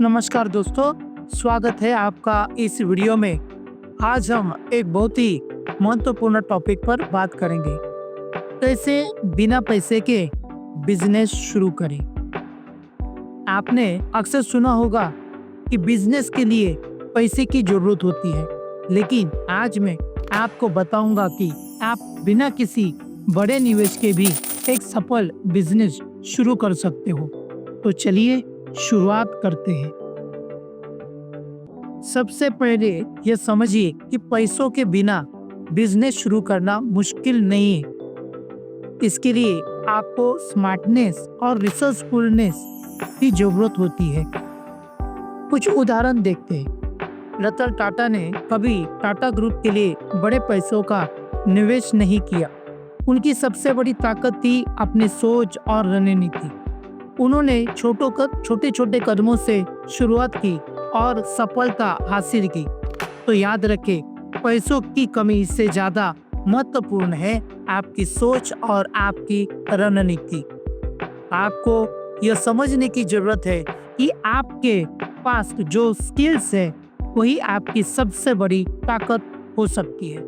नमस्कार दोस्तों, स्वागत है आपका इस वीडियो में। आज हम एक बहुत ही महत्वपूर्ण टॉपिक पर बात करेंगे। कैसे बिना पैसे के बिजनेस शुरू करें। आपने अक्सर सुना होगा कि बिजनेस के लिए पैसे की जरूरत होती है, लेकिन आज मैं आपको बताऊंगा कि आप बिना किसी बड़े निवेश के भी एक सफल बिजनेस शुरू कर सकते हो। तो चलिए शुरुआत करते हैं। सबसे पहले ये समझिए कि पैसों के बिना बिजनेस शुरू करना मुश्किल नहीं है। इसके लिए आपको स्मार्टनेस और रिसर्चफुलनेस की जरूरत होती है। कुछ उदाहरण देखते हैं। रतन टाटा ने कभी टाटा ग्रुप के लिए बड़े पैसों का निवेश नहीं किया। उनकी सबसे बड़ी ताकत थी अपनी सोच और रणनीति। उन्होंने छोटे छोटे कदमों से शुरुआत की और सफलता हासिल की। तो याद रखें, पैसों की कमी इससे ज्यादा महत्वपूर्ण है आपकी सोच और आपकी रणनीति। आपको यह समझने की जरूरत है कि आपके पास जो स्किल्स है वही आपकी सबसे बड़ी ताकत हो सकती है।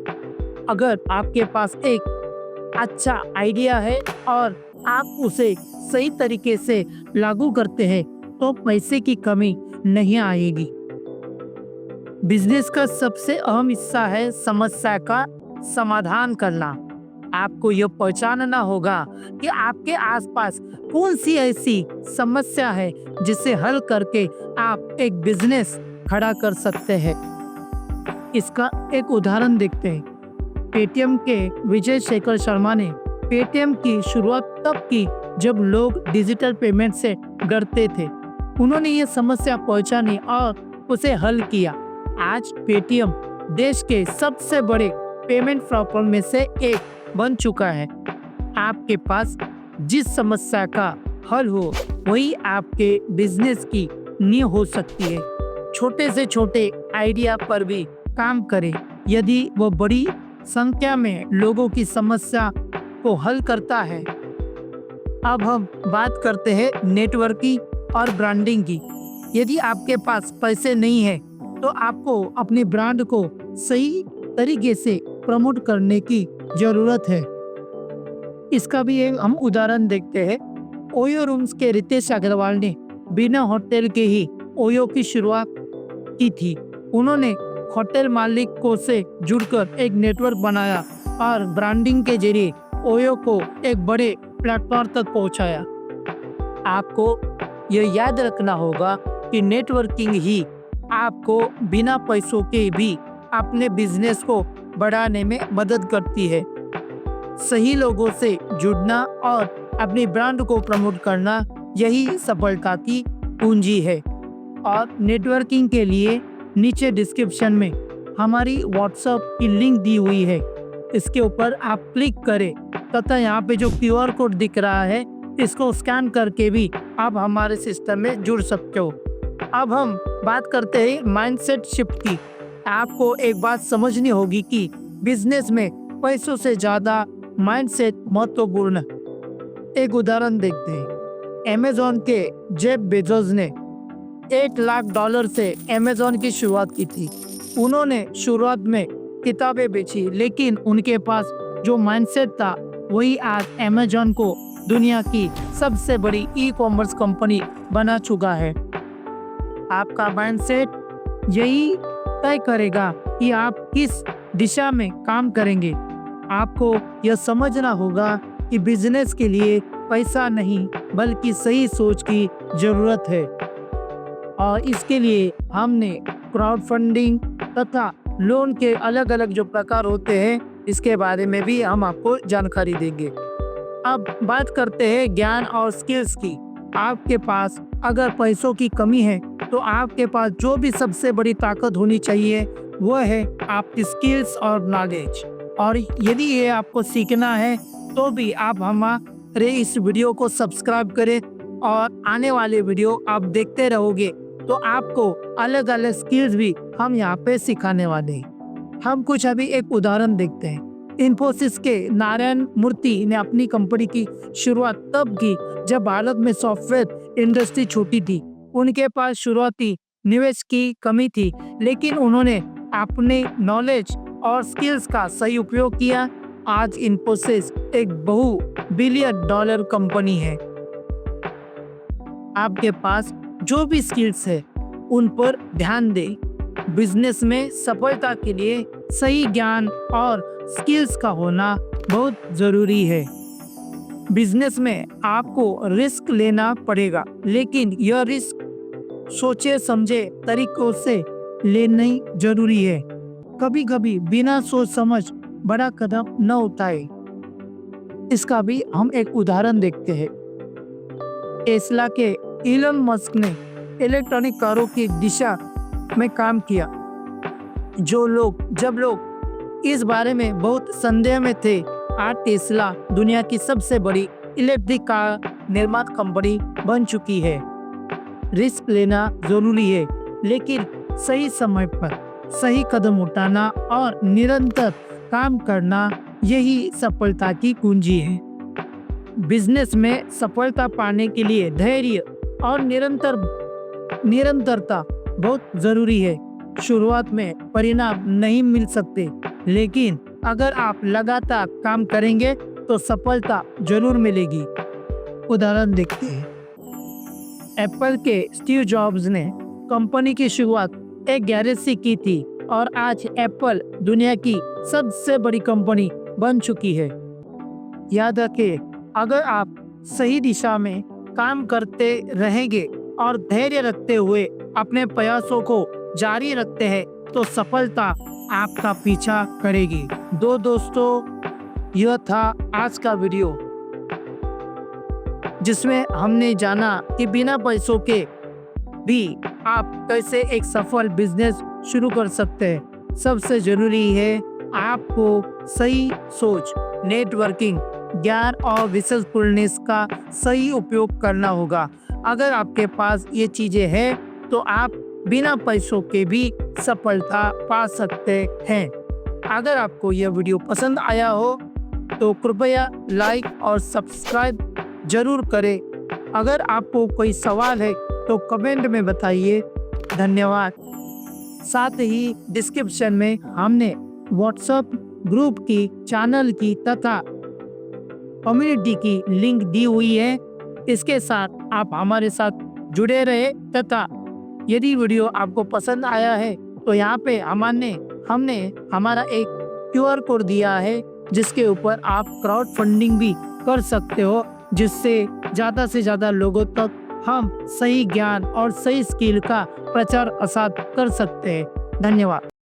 अगर आपके पास एक अच्छा आइडिया है और आप उसे सही तरीके से लागू करते हैं तो पैसे की कमी नहीं आएगी। बिजनेस का सबसे अहम हिस्सा है समस्या का समाधान करना। आपको यह पहचानना होगा कि आपके आसपास कौन सी ऐसी समस्या है जिसे हल करके आप एक बिजनेस खड़ा कर सकते हैं। इसका एक उदाहरण देखते हैं। पेटीएम के विजय शेखर शर्मा ने पेटीएम की शुरुआत तब की जब लोग डिजिटल पेमेंट से डरते थे। उन्होंने ये समस्या पहचानी और उसे हल किया। आज पेटीएम देश के सबसे बड़े पेमेंट प्लेटफॉर्म में से एक बन चुका है। आपके पास जिस समस्या का हल हो वही आपके बिजनेस की नींव हो सकती है। छोटे से छोटे आइडिया पर भी काम करें। यदि वो बड़ी संख्या में लोगों की समस्या को हल करता है। अब हम बात करते हैं नेटवर्किंग और ब्रांडिंग की। यदि आपके पास पैसे नहीं है तो आपको अपने ब्रांड को सही तरीके से प्रमोट करने की जरूरत है। इसका भी एक हम उदाहरण देखते हैं। ओयो रूम्स के रितेश अग्रवाल ने बिना होटल के ही ओयो की शुरुआत की थी। उन्होंने होटल मालिकों से जुड़कर एक नेटवर्क बनाया और ब्रांडिंग के जरिए ओयो को एक बड़े प्लेटफॉर्म तक पहुंचाया। आपको यह याद रखना होगा कि नेटवर्किंग ही आपको बिना पैसों के भी अपने बिजनेस को बढ़ाने में मदद करती है। सही लोगों से जुड़ना और अपनी ब्रांड को प्रमोट करना यही सफलता की पूंजी है। और नेटवर्किंग के लिए नीचे डिस्क्रिप्शन में हमारी व्हाट्सएप की लिंक दी हुई है। इसके ऊपर आप क्लिक करें तथा यहाँ पे जो QR कोड दिख रहा है इसको स्कैन करके भी आप हमारे सिस्टम में जुड़ सकते हो। अब हम बात करते हैं माइंडसेट शिफ्ट की। आपको एक बात समझनी होगी कि बिजनेस में पैसों से ज्यादा माइंडसेट महत्वपूर्ण। एक उदाहरण देखते हैं। अमेज़न के जेफ बेजोस ने $8 लाख से अमेज़न की शुरुआत की थी। उन्होंने शुरुआत में किताबें बेची, लेकिन उनके पास जो माइंडसेट था वही आज अमेज़न को दुनिया की सबसे बड़ी ई-कॉमर्स कंपनी बना चुका है। आपका माइंडसेट यही तय करेगा कि आप किस दिशा में काम करेंगे। आपको यह समझना होगा कि बिजनेस के लिए पैसा नहीं बल्कि सही सोच की जरूरत है। और इसके लिए हमने क्राउड फंडिंग तथा लोन के अलग अलग जो प्रकार होते हैं इसके बारे में भी हम आपको जानकारी देंगे। अब बात करते हैं ज्ञान और स्किल्स की। आपके पास अगर पैसों की कमी है तो आपके पास जो भी सबसे बड़ी ताकत होनी चाहिए वो है आपकी स्किल्स और नॉलेज। और यदि ये आपको सीखना है तो भी आप हमारे इस वीडियो को सब्सक्राइब करें और आने वाले वीडियो आप देखते रहोगे तो आपको अलग अलग स्किल्स भी हम यहाँ पे सिखाने वाले हैं। हम कुछ अभी एक उदाहरण देखते हैं। इन्फोसिस के नारायण मूर्ति ने अपनी कंपनी की शुरुआत तब की जब भारत में सॉफ्टवेयर इंडस्ट्री छोटी थी। उनके पास शुरुआती निवेश की कमी थी, लेकिन उन्होंने अपने नॉलेज और स्किल्स का सही उपयोग किया। आज इन्फोसिस एक बहु बिलियन डॉलर कंपनी है। आपके पास जो भी स्किल्स है उन पर ध्यान दें। बिजनेस में सफलता के लिए सही ज्ञान और स्किल्स का होना बहुत जरूरी है। बिजनेस में आपको रिस्क लेना पड़ेगा, लेकिन यह रिस्क सोचे समझे तरीकों से लेना जरूरी है। कभी कभी बिना सोच समझ बड़ा कदम न उठाए। इसका भी हम एक उदाहरण देखते हैं। टेस्ला के इलन मस्क ने इलेक्ट्रॉनिक कारों की दिशा में काम किया। जब लोग इस बारे में बहुत संदेह में थे, आज टेस्ला दुनिया की सबसे बड़ी इलेक्ट्रिक कार निर्माण कंपनी बन चुकी है। रिस्क लेना जरूरी है, लेकिन सही समय पर सही कदम उठाना और निरंतर काम करना यही सफलता की कुंजी है। बिजनेस में सफलता पाने के लिए धैर्य और निरंतरता बहुत जरूरी है। शुरुआत में परिणाम नहीं मिल सकते, लेकिन अगर आप लगातार काम करेंगे तो सफलता जरूर मिलेगी। उदाहरण देखते हैं। एप्पल के स्टीव जॉब्स ने कंपनी की शुरुआत एक गैरेज से की थी और आज एप्पल दुनिया की सबसे बड़ी कंपनी बन चुकी है। याद रखें, अगर आप सही दिशा में काम करते रहेंगे और धैर्य रखते हुए अपने प्रयासों को जारी रखते हैं तो सफलता आपका पीछा करेगी। दोस्तों, यह था आज का वीडियो, जिसमें हमने जाना कि बिना पैसों के भी आप कैसे एक सफल बिजनेस शुरू कर सकते हैं। सबसे जरूरी है आपको सही सोच, नेटवर्किंग, ज्ञान और रिसर्चफुलनेस का सही उपयोग करना होगा। अगर आपके पास ये चीजें हैं तो आप बिना पैसों के भी सफलता पा सकते हैं। अगर आपको यह वीडियो पसंद आया हो तो कृपया लाइक और सब्सक्राइब जरूर करें। अगर आपको कोई सवाल है तो कमेंट में बताइए। धन्यवाद। साथ ही डिस्क्रिप्शन में हमने व्हाट्सएप ग्रुप की, चैनल की तथा कम्युनिटी की लिंक दी हुई है। इसके साथ आप हमारे साथ जुड़े रहे तथा यदि वीडियो आपको पसंद आया है तो यहाँ पे हमने हमारा एक QR कोड दिया है, जिसके ऊपर आप क्राउड फंडिंग भी कर सकते हो, जिससे ज़्यादा से ज़्यादा लोगों तक हम सही ज्ञान और सही स्किल का प्रचार प्रसार कर सकते हैं। धन्यवाद।